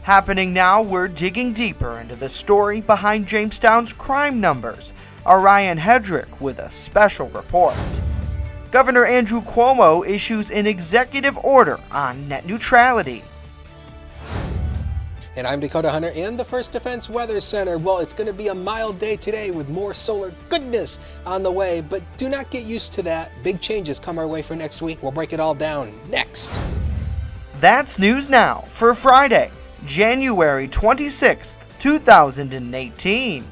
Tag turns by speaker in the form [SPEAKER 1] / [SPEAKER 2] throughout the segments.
[SPEAKER 1] Happening now, we're digging deeper into the story behind Jamestown's crime numbers. Our Ryan Hedrick with a special report. Governor Andrew Cuomo issues an executive order on net neutrality.
[SPEAKER 2] And I'm Dakota Hunter in the First Defense Weather Center. Well, it's going to be a mild day today with more solar goodness on the way, but do not get used to that. Big changes come our way for next week. We'll break it all down next.
[SPEAKER 1] That's News Now for Friday, January 26th, 2018.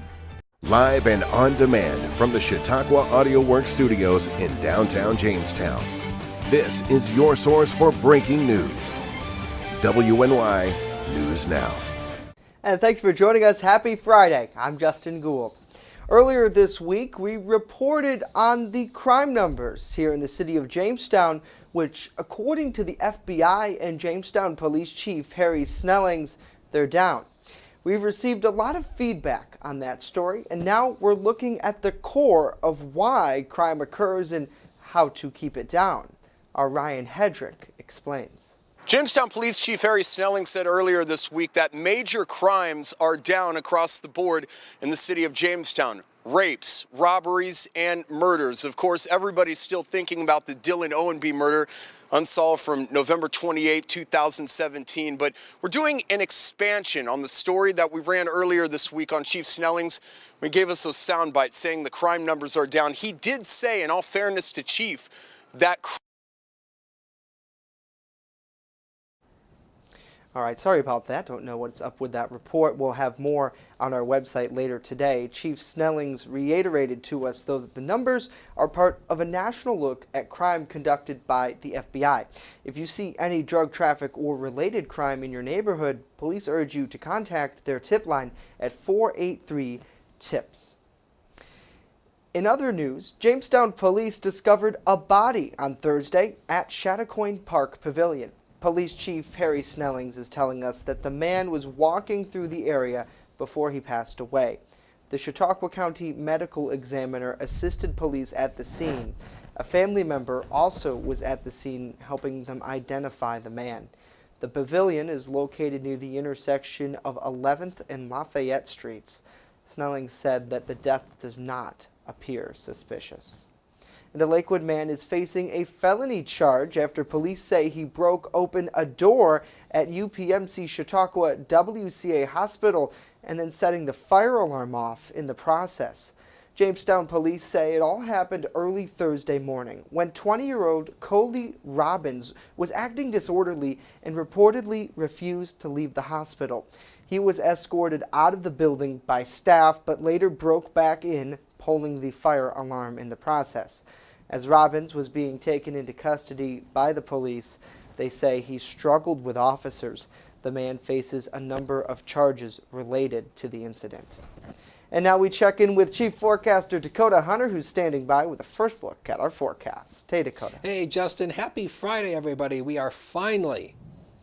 [SPEAKER 3] Live and on demand from the Chautauqua Audio Works studios in downtown Jamestown. This is your source for breaking news. WNY News Now.
[SPEAKER 1] And thanks for joining us. Happy Friday. I'm Justin Gould. Earlier this week, we reported on the crime numbers here in the city of Jamestown, which, according to the FBI and Jamestown Police Chief Harry Snellings, they're down. We've received a lot of feedback on that story, and now we're looking at the core of why crime occurs and how to keep it down. Our Ryan Hedrick explains.
[SPEAKER 4] Jamestown Police Chief Harry Snelling said earlier this week that major crimes are down across the board in the city of Jamestown. Rapes, robberies, and murders. Of course, everybody's still thinking about the Dylan Owenby murder, unsolved from November 28, 2017. But we're doing an expansion on the story that we ran earlier this week on Chief Snellings. He gave us a soundbite saying the crime numbers are down. He did say, in all fairness to Chief, that
[SPEAKER 1] All right, sorry about that. Don't know what's up with that report. We'll have more on our website later today. Chief Snellings reiterated to us, though, that the numbers are part of a national look at crime conducted by the FBI. If you see any drug traffic or related crime in your neighborhood, police urge you to contact their tip line at 483-TIPS. In other news, Jamestown police discovered a body on Thursday at Chattacoin Park Pavilion. Police Chief Harry Snellings is telling us that the man was walking through the area before he passed away. The Chautauqua County Medical Examiner assisted police at the scene. A family member also was at the scene helping them identify the man. The pavilion is located near the intersection of 11th and Lafayette Streets. Snellings said that the death does not appear suspicious. And a Lakewood man is facing a felony charge after police say he broke open a door at UPMC Chautauqua WCA Hospital and then setting the fire alarm off in the process. Jamestown police say it all happened early Thursday morning when 20-year-old Coley Robbins was acting disorderly and reportedly refused to leave the hospital. He was escorted out of the building by staff but later broke back in, pulling the fire alarm in the process. As Robbins was being taken into custody by the police, they say he struggled with officers. The man faces a number of charges related to the incident. And now we check in with Chief Forecaster Dakota Hunter, who's standing by with a first look at our forecast. Hey, Dakota.
[SPEAKER 2] Hey, Justin. Happy Friday, everybody. We are finally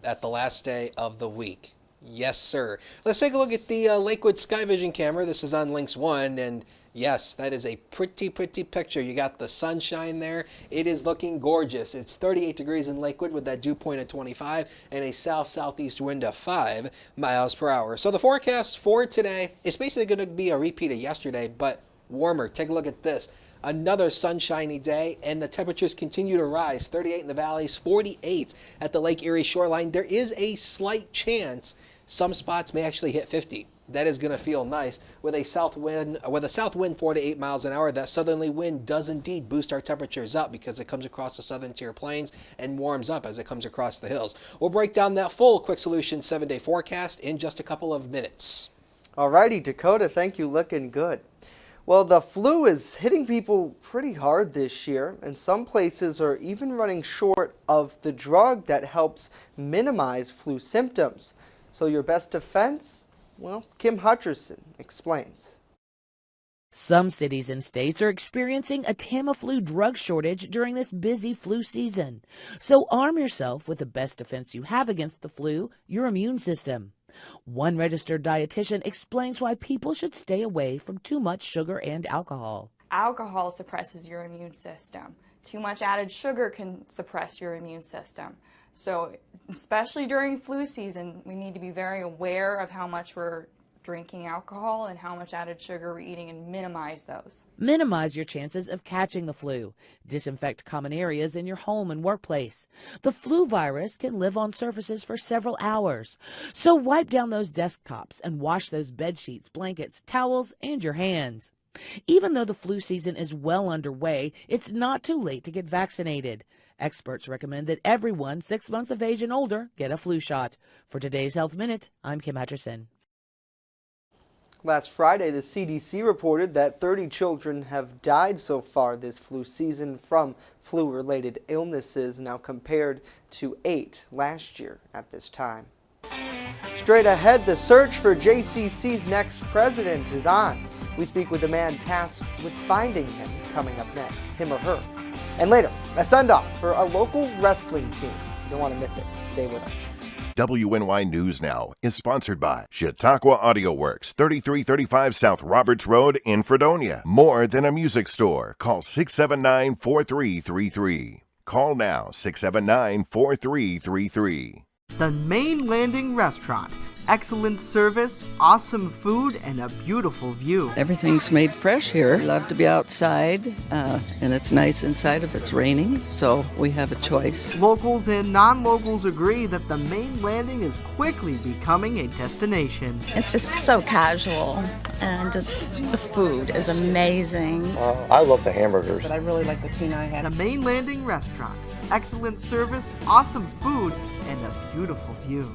[SPEAKER 2] at the last day of the week. Yes, sir. Let's take a look at the Lakewood Sky Vision camera. This is on Lynx 1, and yes, that is a pretty picture. You got the sunshine there. It is looking gorgeous. It's 38 degrees in Lakewood with that dew point at 25 and a south-southeast wind of 5 miles per hour. So the forecast for today is basically going to be a repeat of yesterday, but warmer. Take a look at this. Another sunshiny day, and the temperatures continue to rise. 38 in the valleys, 48 at the Lake Erie shoreline. There is a slight chance some spots may actually hit 50. That is going to feel nice with a south wind 4 to 8 miles an hour. That southerly wind does indeed boost our temperatures up because it comes across the southern tier plains and warms up as it comes across the hills. We'll break down that full Quick Solution 7-day forecast in just a couple of minutes.
[SPEAKER 1] Alrighty, Dakota, thank you. Looking good. Well, the flu is hitting people pretty hard this year, and some places are even running short of the drug that helps minimize flu symptoms. So your best defense? Well, Kim Hutcherson explains.
[SPEAKER 5] Some cities and states are experiencing a Tamiflu drug shortage during this busy flu season. So arm yourself with the best defense you have against the flu, your immune system. One registered dietitian explains why people should stay away from too much sugar and alcohol.
[SPEAKER 6] Alcohol suppresses your immune system. Too much added sugar can suppress your immune system. So especially during flu season, we need to be very aware of how much we're drinking alcohol and how much added sugar we're eating and minimize those.
[SPEAKER 5] Minimize your chances of catching the flu. Disinfect common areas in your home and workplace. The flu virus can live on surfaces for several hours. So wipe down those desktops and wash those bed sheets, blankets, towels, and your hands. Even though the flu season is well underway, it's not too late to get vaccinated. Experts recommend that everyone 6 months of age and older get a flu shot. For today's Health Minute, I'm Kim Hutcherson.
[SPEAKER 1] Last Friday, the CDC reported that 30 children have died so far this flu season from flu-related illnesses, now compared to 8 last year at this time. Straight ahead, the search for JCC's next president is on. We speak with the man tasked with finding him coming up next, him or her. And later, a send-off for a local wrestling team. You don't want to miss it. Stay with us.
[SPEAKER 3] WNY News Now is sponsored by Chautauqua Audio Works, 3335 South Roberts Road in Fredonia. More than a music store. Call 679-4333. Call now, 679-4333.
[SPEAKER 1] The Main Landing Restaurant. Excellent service, awesome food, and a beautiful view.
[SPEAKER 7] Everything's made fresh here. We love to be outside, and it's nice inside if it's raining, so we have a choice.
[SPEAKER 1] Locals and non-locals agree that the Main Landing is quickly becoming a destination.
[SPEAKER 8] It's just so casual, and just the food is amazing.
[SPEAKER 9] I love the hamburgers.
[SPEAKER 10] But I really like the tuna I had.
[SPEAKER 1] The Main Landing Restaurant. Excellent service, awesome food, and a beautiful view.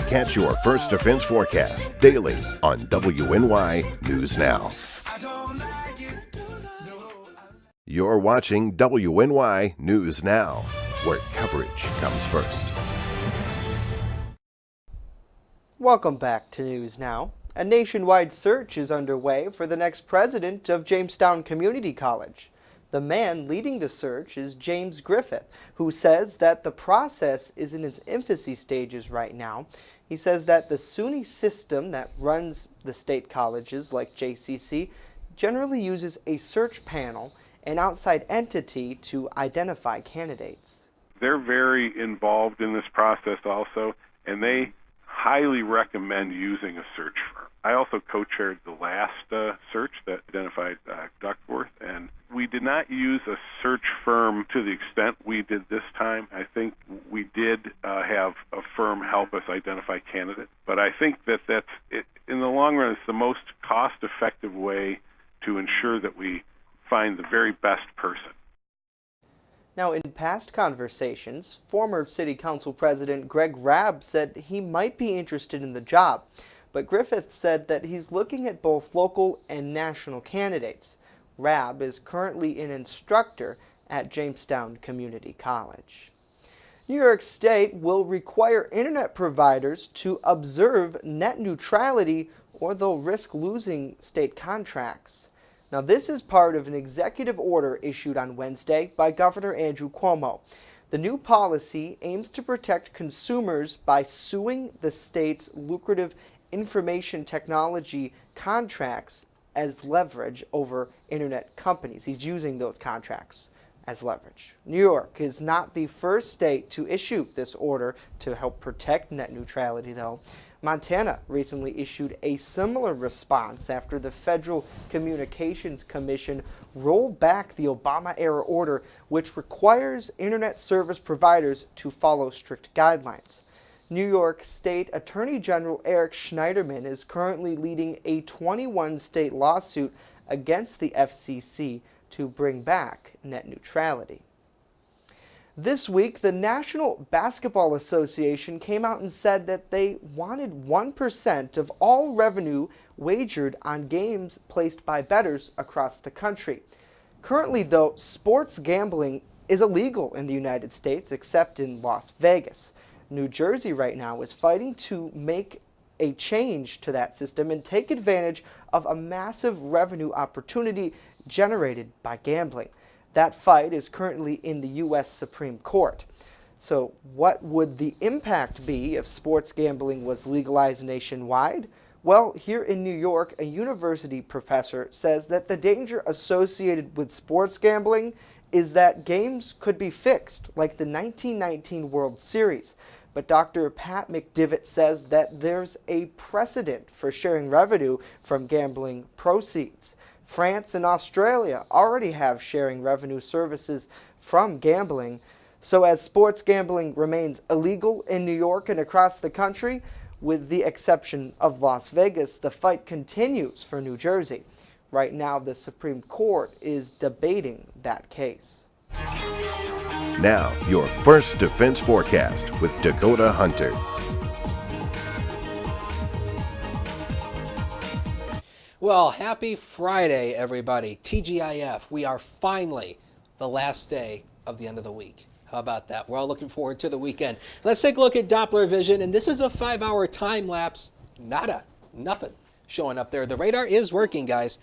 [SPEAKER 3] Catch your First Defense forecast daily on WNY News Now. You're watching WNY News Now, where coverage comes first.
[SPEAKER 1] Welcome back to News Now. A nationwide search is underway for the next president of Jamestown Community College. The man leading the search is James Griffith, who says that the process is in its infancy stages right now. He says that the SUNY system that runs the state colleges like JCC generally uses a search panel, an outside entity, to identify candidates.
[SPEAKER 11] They're very involved in this process also, and they highly recommend using a search firm. I also co-chaired the last search that identified Duckworth, and we did not use a search firm to the extent we did this time. I think we did have a firm help us identify candidates, but I think that's it, in the long run, it's the most cost-effective way to ensure that we find the very best person.
[SPEAKER 1] Now, in past conversations, former City Council President Greg Rabb said he might be interested in the job, but Griffith said that he's looking at both local and national candidates. Rabb is currently an instructor at Jamestown Community College. New York State will require internet providers to observe net neutrality or they'll risk losing state contracts. Now, this is part of an executive order issued on Wednesday by Governor Andrew Cuomo. The new policy aims to protect consumers by suing the state's lucrative information technology contracts as leverage over internet companies. He's using those contracts as leverage. New York is not the first state to issue this order to help protect net neutrality, though. Montana recently issued a similar response after the Federal Communications Commission rolled back the Obama-era order, which requires internet service providers to follow strict guidelines. New York State Attorney General Eric Schneiderman is currently leading a 21-state lawsuit against the FCC to bring back net neutrality. This week, the National Basketball Association came out and said that they wanted 1% of all revenue wagered on games placed by bettors across the country. Currently, though, sports gambling is illegal in the United States, except in Las Vegas. New Jersey right now is fighting to make a change to that system and take advantage of a massive revenue opportunity generated by gambling. That fight is currently in the U.S. Supreme Court. So what would the impact be if sports gambling was legalized nationwide? Well, here in New York, a university professor says that the danger associated with sports gambling is that games could be fixed, like the 1919 World Series. But Dr. Pat McDivitt says that there's a precedent for sharing revenue from gambling proceeds. France and Australia already have sharing revenue services from gambling. So as sports gambling remains illegal in New York and across the country, with the exception of Las Vegas, the fight continues for New Jersey. Right now, the Supreme Court is debating that case.
[SPEAKER 3] Now, your first defense forecast with Dakota Hunter.
[SPEAKER 2] Well, happy Friday, everybody. TGIF, we are finally the last day of the end of the week. How about that? We're all looking forward to the weekend. Let's take a look at Doppler vision, and this is a 5-hour time lapse. Nothing showing up there. The radar is working, guys.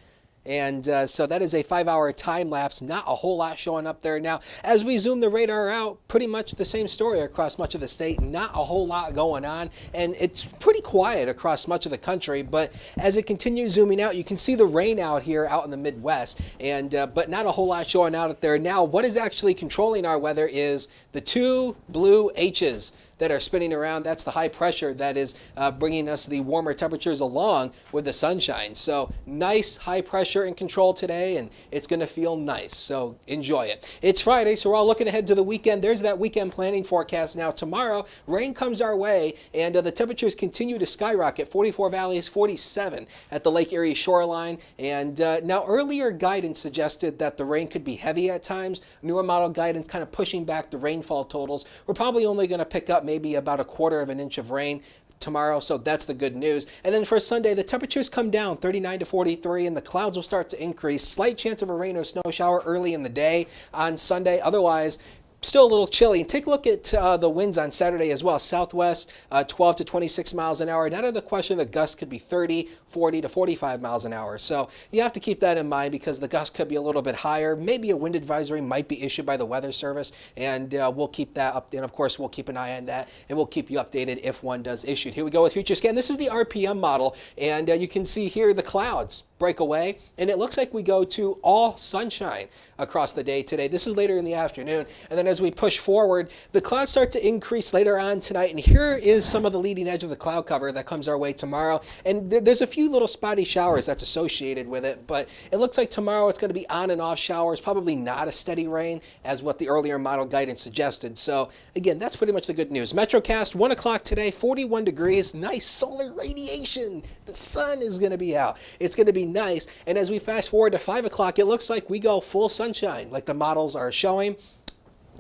[SPEAKER 2] And so that is a 5-hour time lapse, not a whole lot showing up there. Now, as we zoom the radar out, pretty much the same story across much of the state, not a whole lot going on. And it's pretty quiet across much of the country, but as it continues zooming out, you can see the rain out here out in the Midwest, and but not a whole lot showing out there. Now, what is actually controlling our weather is the two blue H's that are spinning around. That's the high pressure that is bringing us the warmer temperatures along with the sunshine. So nice high pressure in control today, and it's going to feel nice. So enjoy it. It's Friday, so we're all looking ahead to the weekend. There's that weekend planning forecast. Now tomorrow, rain comes our way, and the temperatures continue to skyrocket. 44 Valleys, 47 at the Lake Erie shoreline. And now earlier guidance suggested that the rain could be heavy at times. Newer model guidance kind of pushing back the rainfall totals. We're probably only going to pick up maybe about 1/4 of an inch of rain tomorrow, so that's the good news. And then for Sunday, the temperatures come down 39 to 43, and the clouds will start to increase. Slight chance of a rain or snow shower early in the day on Sunday. Otherwise, still a little chilly. And take a look at the winds on Saturday as well. Southwest, 12 to 26 miles an hour. Not out of the question the gusts could be 30, 40 to 45 miles an hour. So you have to keep that in mind because the gusts could be a little bit higher. Maybe a wind advisory might be issued by the Weather Service, and we'll keep that up. And of course, we'll keep an eye on that, and we'll keep you updated if one does issue. Here we go with Future Scan. This is the RPM model, and you can see here the clouds break away, and it looks like we go to all sunshine across the day today. This is later in the afternoon, and then as we push forward, the clouds start to increase later on tonight, and here is some of the leading edge of the cloud cover that comes our way tomorrow, and there's a few little spotty showers that's associated with it, but it looks like tomorrow it's going to be on and off showers, probably not a steady rain as what the earlier model guidance suggested. So again, that's pretty much the good news. Metrocast, 1 o'clock today, 41 degrees, nice solar radiation. The sun is going to be out. It's going to be nice. And as we fast forward to 5 o'clock, it looks like we go full sunshine like the models are showing.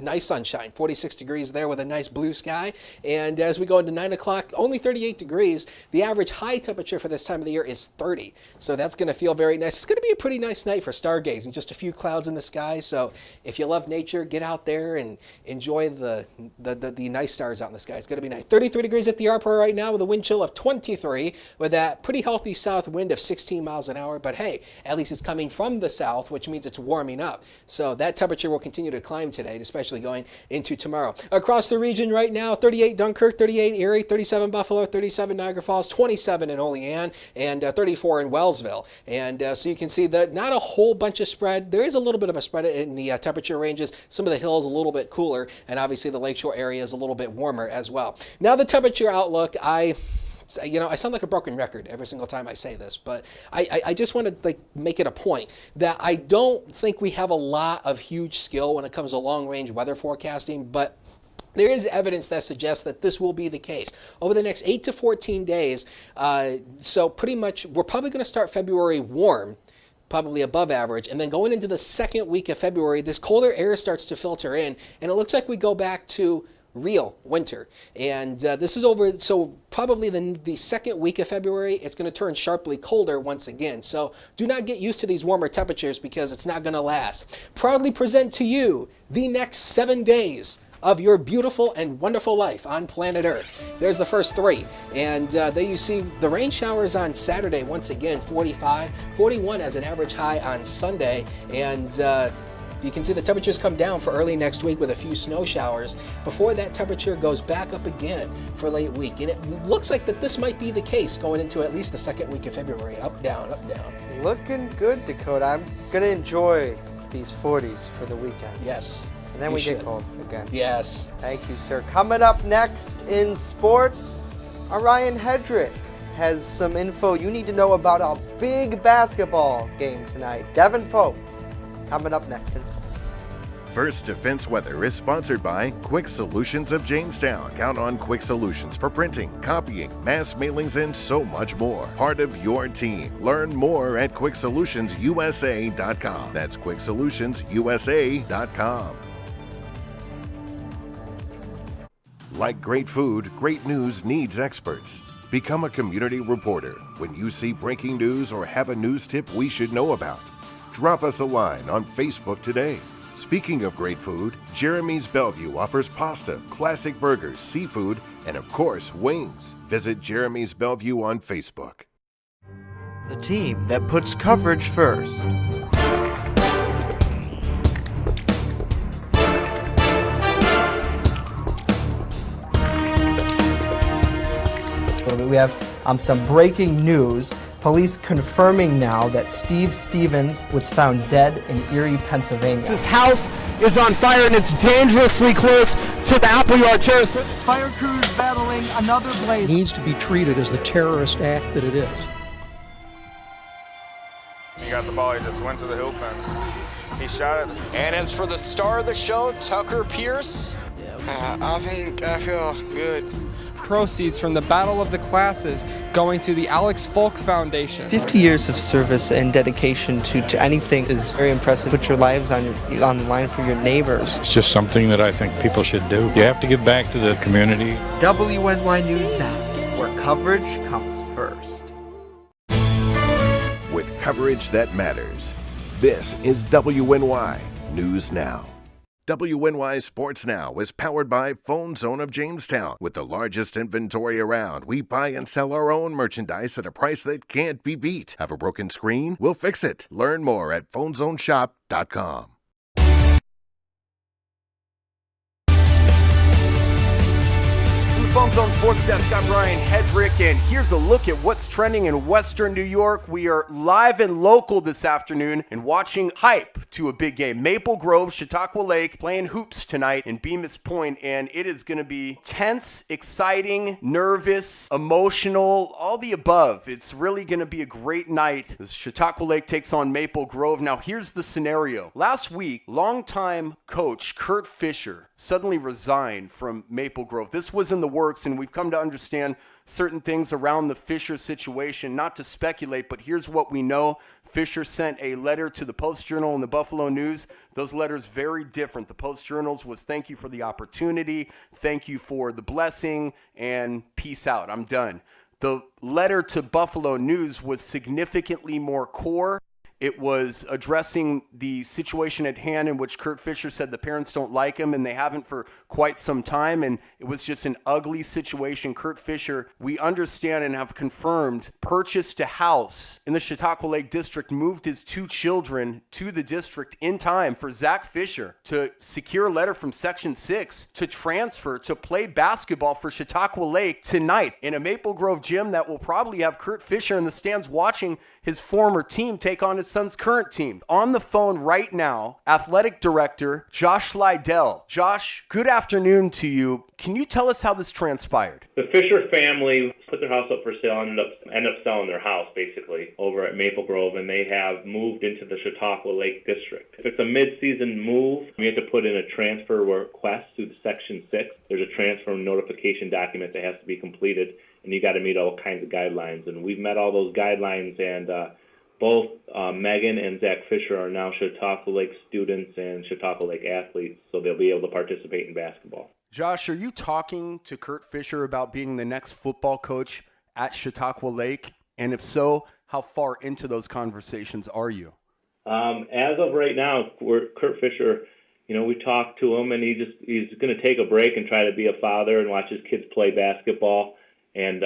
[SPEAKER 2] Nice sunshine, 46 degrees there with a nice blue sky. And as we go into 9 o'clock, only 38 degrees. The average high temperature for this time of the year is 30. So that's going to feel very nice. It's going to be a pretty nice night for stargazing, just a few clouds in the sky. So if you love nature, get out there and enjoy the nice stars out in the sky. It's going to be nice. 33 degrees at the airport right now with a wind chill of 23 with that pretty healthy south wind of 16 miles an hour. But hey, at least it's coming from the south, which means it's warming up. So that temperature will continue to climb today, especially going into tomorrow. Across the region right now, 38 Dunkirk, 38 Erie, 37 Buffalo, 37 Niagara Falls, 27 in Olean, and 34 in Wellsville. And so you can see that not a whole bunch of spread. There is a little bit of a spread in the temperature ranges. Some of the hills a little bit cooler, and obviously the lakeshore area is a little bit warmer as well. Now the temperature outlook, I sound like a broken record every single time I say this, but I just want to make it a point that I don't think we have a lot of huge skill when it comes to long-range weather forecasting, but there is evidence that suggests that this will be the case over the next 8 to 14 days. So pretty much, we're probably going to start February warm, probably above average, and then going into the second week of February, this colder air starts to filter in, and it looks like we go back to real winter. And this is over, so probably the second week of February, it's going to turn sharply colder once again. So do not get used to these warmer temperatures because it's not going to last. Proudly present to you the next 7 days of your beautiful and wonderful life on planet Earth. There's the first 3. And there you see the rain showers on Saturday, once again, 45, 41 as an average high on Sunday. And you can see the temperatures come down for early next week with a few snow showers before that temperature goes back up again for late week. And it looks like that this might be the case going into at least the second week of February. Up, down, up, down.
[SPEAKER 1] Looking good, Dakota. I'm going to enjoy these 40s for the weekend.
[SPEAKER 2] Yes.
[SPEAKER 1] And then we get cold again.
[SPEAKER 2] Yes.
[SPEAKER 1] Thank you, sir. Coming up next in sports, Ryan Hedrick has some info you need to know about a big basketball game tonight. Devin Pope coming up next in sports.
[SPEAKER 3] First Defense Weather is sponsored by Quick Solutions of Jamestown. Count on Quick Solutions for printing, copying, mass mailings, and so much more. Part of your team. Learn more at QuickSolutionsUSA.com. That's QuickSolutionsUSA.com. Like great food, great news needs experts. Become a community reporter. When you see breaking news or have a news tip we should know about, drop us a line on Facebook today. Speaking of great food, Jeremy's Bellevue offers pasta, classic burgers, seafood, and of course, wings. Visit Jeremy's Bellevue on Facebook.
[SPEAKER 1] The team that puts coverage first. We have some breaking news. Police confirming now that Steve Stevens was found dead in Erie, Pennsylvania.
[SPEAKER 9] His house is on fire and it's dangerously close to the Appleyard Terrace.
[SPEAKER 1] Fire crews battling another blaze.
[SPEAKER 10] It needs to be treated as the terrorist act that it is.
[SPEAKER 12] He got the ball, he just went to the hoop and he shot it.
[SPEAKER 4] And as for the star of the show, Tucker Pierce,
[SPEAKER 13] I think I feel good.
[SPEAKER 14] Proceeds from the Battle of the Classes going to the Alex Folk Foundation.
[SPEAKER 1] 50 years of service and dedication to anything is very impressive. Put your lives on the line for your neighbors.
[SPEAKER 15] It's just something that I think people should do. You have to give back to the community.
[SPEAKER 16] WNY News Now, where coverage comes first.
[SPEAKER 3] With coverage that matters, this is WNY News Now. WNY Sports Now is powered by Phone Zone of Jamestown. With the largest inventory around, we buy and sell our own merchandise at a price that can't be beat. Have a broken screen? We'll fix it. Learn more at phonezoneshop.com.
[SPEAKER 4] Phone Zone Sports Desk, I'm Ryan Hedrick, and here's a look at what's trending in Western New York. We are live and local this afternoon and watching hype to a big game. Maple Grove, Chautauqua Lake playing hoops tonight in Bemis Point, and it is going to be tense, exciting, nervous, emotional, all the above. It's really going to be a great night as Chautauqua Lake takes on Maple Grove. Now, here's the scenario. Last week, longtime coach Kurt Fisher suddenly resigned from Maple Grove. This was in the works, and we've come to understand certain things around the Fisher situation. Not to speculate, but here's what we know. Fisher sent a letter to the Post-Journal and the Buffalo News. Those letters very different. The Post-Journal's was thank you for the opportunity, thank you for the blessing, and peace out, I'm done. The letter to Buffalo News was significantly more core. It was addressing the situation at hand in which Kurt Fisher said the parents don't like him, and they haven't for quite some time, and it was just an ugly situation. Kurt Fisher, we understand and have confirmed, purchased a house in the Chautauqua Lake District, moved his 2 children to the district in time for Zach Fisher to secure a letter from Section 6 to transfer to play basketball for Chautauqua Lake tonight in a Maple Grove gym that will probably have Kurt Fisher in the stands watching his former team take on his son's current team. On the phone right now, Athletic Director Josh Lydell. Josh, good afternoon to you. Can you tell us how this transpired?
[SPEAKER 17] The Fisher family put their house up for sale and end up selling their house, basically, over at Maple Grove, and they have moved into the Chautauqua Lake District. If it's a mid-season move, you have to put in a transfer request through Section 6. There's a transfer notification document that has to be completed, and you got to meet all kinds of guidelines. And we've met all those guidelines, and both Megan and Zach Fisher are now Chautauqua Lake students and Chautauqua Lake athletes, so they'll be able to participate in basketball.
[SPEAKER 4] Josh, are you talking to Kurt Fisher about being the next football coach at Chautauqua Lake? And if so, how far into those conversations are you?
[SPEAKER 17] As of right now, Kurt Fisher we talked to him, and he's going to take a break and try to be a father and watch his kids play basketball and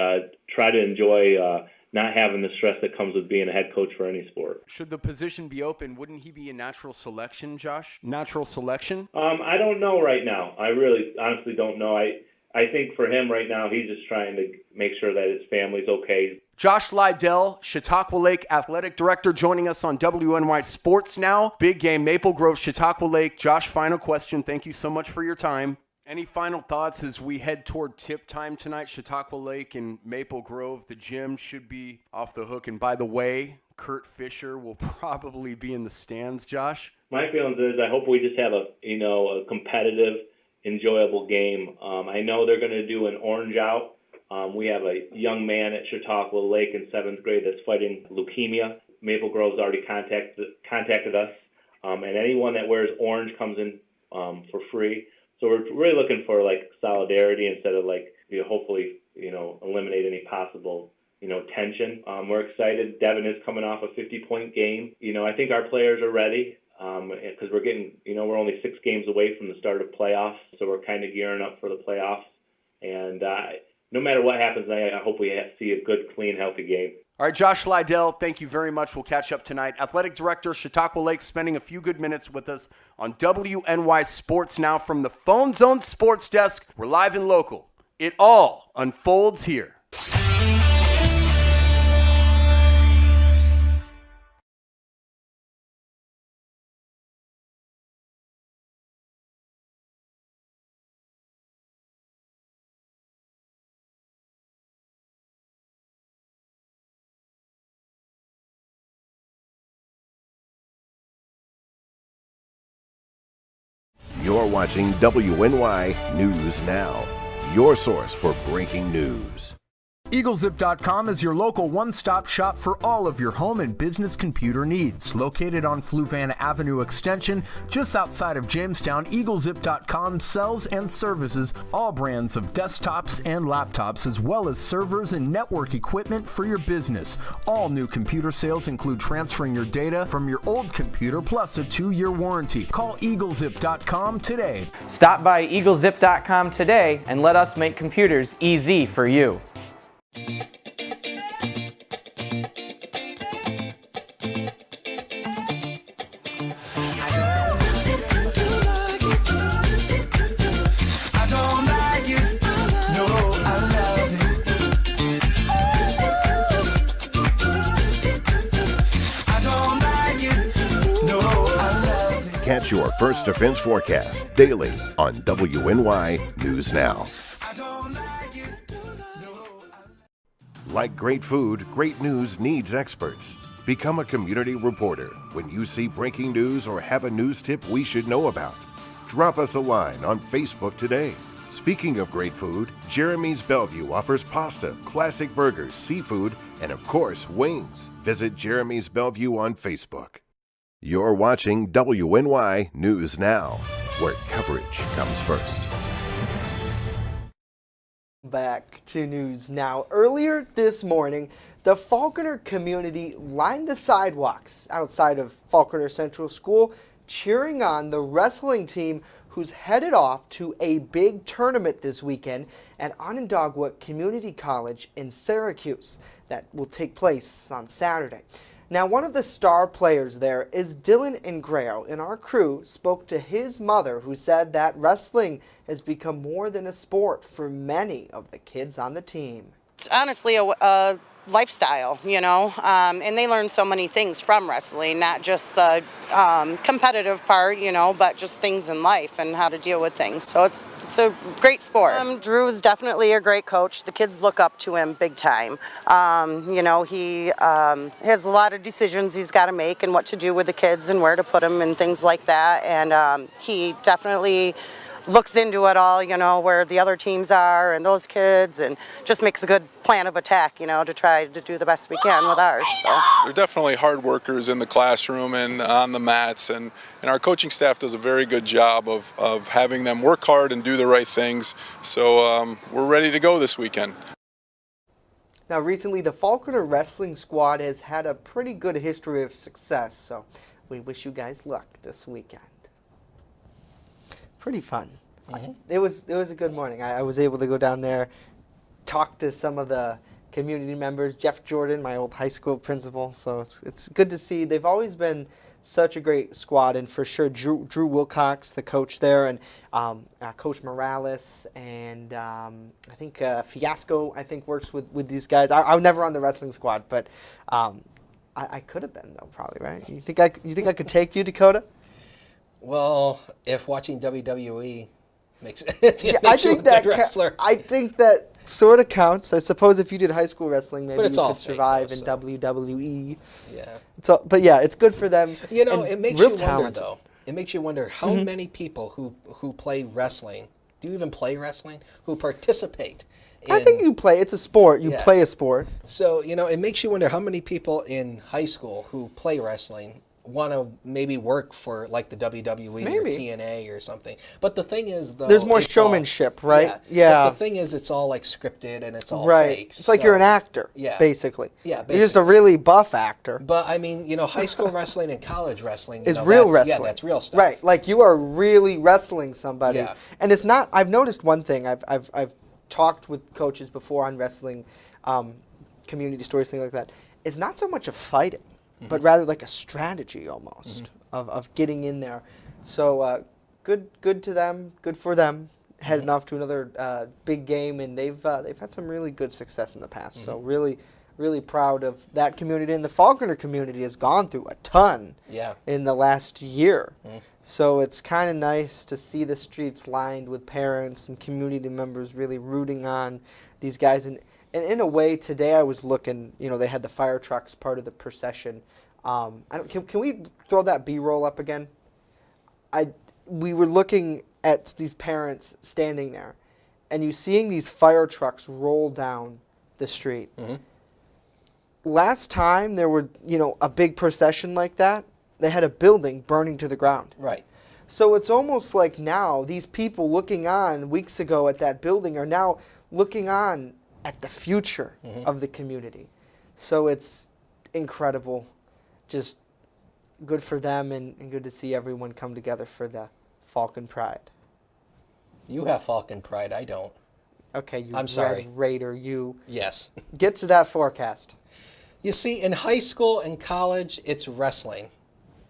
[SPEAKER 17] try to enjoy not having the stress that comes with being a head coach for any sport.
[SPEAKER 18] Should the position be open, wouldn't he be a natural selection, Josh? Natural selection?
[SPEAKER 17] I don't know right now. I really honestly don't know. I think for him right now, he's just trying to make sure that his family's okay.
[SPEAKER 18] Josh Lydell, Chautauqua Lake Athletic Director, joining us on WNY Sports Now. Big game, Maple Grove, Chautauqua Lake. Josh, final question. Thank you so much for your time. Any final thoughts as we head toward tip time tonight? Chautauqua Lake and Maple Grove, the gym should be off the hook. And by the way, Kurt Fisher will probably be in the stands, Josh.
[SPEAKER 17] My feelings is I hope we just have a competitive, enjoyable game. I know they're going to do an orange out. We have a young man at Chautauqua Lake in 7th grade that's fighting leukemia. Maple Grove's already contacted us, and anyone that wears orange comes in for free. So we're really looking for solidarity instead of hopefully eliminate any possible tension. We're excited. Devin is coming off a 50-point game. I think our players are ready because we're getting we're only 6 games away from the start of playoffs, so we're kind of gearing up for the playoffs. And no matter what happens, I hope we see a good, clean, healthy game.
[SPEAKER 18] All right, Josh Lydell, thank you very much. We'll catch up tonight. Athletic Director, Chautauqua Lake, spending a few good minutes with us on WNY Sports Now from the Phone Zone Sports Desk. We're live and local. It all unfolds here.
[SPEAKER 3] You're watching WNY News Now, your source for breaking news.
[SPEAKER 9] EagleZip.com is your local one-stop shop for all of your home and business computer needs. Located on Fluvan Avenue Extension, just outside of Jamestown, EagleZip.com sells and services all brands of desktops and laptops, as well as servers and network equipment for your business. All new computer sales include transferring your data from your old computer plus a 2-year warranty. Call EagleZip.com today.
[SPEAKER 19] Stop by EagleZip.com today and let us make computers easy for you.
[SPEAKER 3] Catch your First Defense forecast daily on WNY News Now. Like great food, great news needs experts. Become a community reporter when you see breaking news or have a news tip we should know about. Drop us a line on Facebook today. Speaking of great food, Jeremy's Bellevue offers pasta, classic burgers, seafood, and of course, wings. Visit Jeremy's Bellevue on Facebook. You're watching WNY News Now, where coverage comes first.
[SPEAKER 1] Back to News Now. Earlier this morning, the Falconer community lined the sidewalks outside of Falconer Central School, cheering on the wrestling team who's headed off to a big tournament this weekend at Onondaga Community College in Syracuse that will take place on Saturday. Now, one of the star players there is Dylan Ingrao, and our crew spoke to his mother, who said that wrestling has become more than a sport for many of the kids on the team.
[SPEAKER 20] It's honestly a lifestyle, and they learn so many things from wrestling, not just the competitive part, but just things in life and how to deal with things. So it's a great sport. Drew is definitely a great coach. The kids look up to him big time. He has a lot of decisions he's got to make and what to do with the kids and where to put them and things like that. And he definitely looks into it all, where the other teams are and those kids, and just makes a good plan of attack, to try to do the best we can with ours. So
[SPEAKER 12] they're definitely hard workers in the classroom and on the mats, and our coaching staff does a very good job of having them work hard and do the right things. So we're ready to go this weekend.
[SPEAKER 1] Now, recently, the Falconer wrestling squad has had a pretty good history of success, so we wish you guys luck this weekend. pretty fun. It was a good morning. I was able to go down there, talk to some of the community members. Jeff Jordan, my old high school principal. So it's good to see. They've always been such a great squad, and for sure Drew Wilcox, the coach there, and Coach Morales, and I think Fiasco, I think, works with these guys. I was never on the wrestling squad, but I could have been, though, probably, right? You think I could take you, Dakota?
[SPEAKER 2] Well, if watching WWE makes
[SPEAKER 1] I
[SPEAKER 2] you a
[SPEAKER 1] think that
[SPEAKER 2] good wrestler.
[SPEAKER 1] I think that sort of counts. I suppose if you did high school wrestling, maybe
[SPEAKER 2] But it's
[SPEAKER 1] you
[SPEAKER 2] all
[SPEAKER 1] could
[SPEAKER 2] fake,
[SPEAKER 1] survive
[SPEAKER 2] though,
[SPEAKER 1] in
[SPEAKER 2] so.
[SPEAKER 1] WWE.
[SPEAKER 2] Yeah.
[SPEAKER 1] But yeah, it's good for them.
[SPEAKER 2] You know,
[SPEAKER 1] and
[SPEAKER 2] it makes
[SPEAKER 1] real
[SPEAKER 2] you
[SPEAKER 1] talented.
[SPEAKER 2] wonder, though. It makes you wonder how many people who play wrestling, do you even play wrestling, who participate
[SPEAKER 1] I think you play. It's a sport. You
[SPEAKER 2] Yeah.
[SPEAKER 1] play a sport.
[SPEAKER 2] So, you know, it makes you wonder how many people in high school who play wrestling want to maybe work for like the WWE or
[SPEAKER 1] Maybe.
[SPEAKER 2] TNA or something. But the thing is, though,
[SPEAKER 1] There's more
[SPEAKER 2] it's all-
[SPEAKER 1] showmanship, right?
[SPEAKER 2] Yeah. But the thing is, it's all like scripted and it's all
[SPEAKER 1] Right.
[SPEAKER 2] fake.
[SPEAKER 1] It's like you're an
[SPEAKER 2] so-
[SPEAKER 1] actor,
[SPEAKER 2] Yeah.
[SPEAKER 1] basically.
[SPEAKER 2] Yeah,
[SPEAKER 1] You're just a really buff actor.
[SPEAKER 2] But I mean, you know, high school wrestling and college wrestling
[SPEAKER 1] Is
[SPEAKER 2] you know,
[SPEAKER 1] real
[SPEAKER 2] that's-
[SPEAKER 1] wrestling.
[SPEAKER 2] Yeah, that's real stuff.
[SPEAKER 1] Right. Like you are really wrestling somebody.
[SPEAKER 2] Yeah.
[SPEAKER 1] And it's not. I've noticed one thing. I've talked with coaches before on wrestling, community stories, things like that. It's not so much a fighting, but rather like a strategy almost of getting in there. So good to them. Good for them. Heading off to another big game, and they've had some really good success in the past. So really proud of that community, and the Falconer community has gone through a ton in the last year. So it's kind of nice to see the streets lined with parents and community members really rooting on these guys. And in a way, today I was looking, you know, they had the fire trucks part of the procession. Can we throw that B-roll up again? We were looking at these parents standing there, and you seeing these fire trucks roll down the street. Last time there were, you know, a big procession like that, they had a building burning to the ground.
[SPEAKER 2] Right.
[SPEAKER 1] So it's almost like now these people looking on weeks ago at that building are now looking on at the future of the community. So it's incredible. Just good for them and good to see everyone come together for the Falcon Pride.
[SPEAKER 2] You have Falcon Pride. I don't.
[SPEAKER 1] Okay, you
[SPEAKER 2] I'm sorry.
[SPEAKER 1] Red Raider, you.
[SPEAKER 2] Yes.
[SPEAKER 1] Get to that forecast.
[SPEAKER 2] You see, in high school and college, it's wrestling.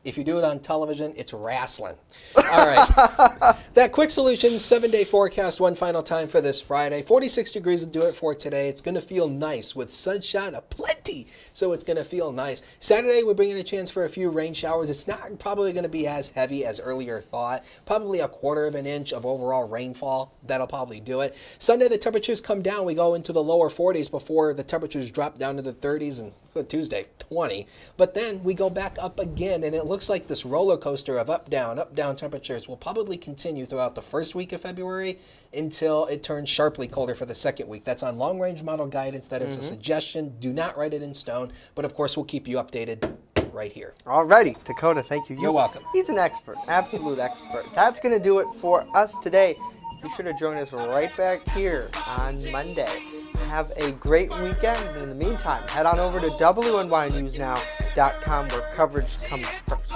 [SPEAKER 2] If you do it on television, it's wrestling. All right. That Quick Solutions 7-day forecast one final time for this Friday. 46 degrees will do it for today. It's going to feel nice with sunshine aplenty, so it's going to feel nice. Saturday, we're bringing a chance for a few rain showers. It's not probably going to be as heavy as earlier thought. Probably a 1/4 inch of overall rainfall. That'll probably do it. Sunday, the temperatures come down. We go into the lower 40s before the temperatures drop down to the 30s, and Tuesday, 20. But then we go back up again, and it looks like this roller coaster of up, down temperatures will probably continue throughout the first week of February until it turns sharply colder for the second week. That's on long-range model guidance. That is a suggestion. Do not write it in stone. But, of course, we'll keep you updated right here.
[SPEAKER 1] Alrighty, Dakota, thank you.
[SPEAKER 2] You're welcome.
[SPEAKER 1] He's an expert, absolute expert. That's going to do it for us today. Be sure to join us right back here on Monday. Have a great weekend. And in the meantime, head on over to WNYNewsNow.com where coverage comes first.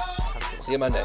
[SPEAKER 2] See you Monday.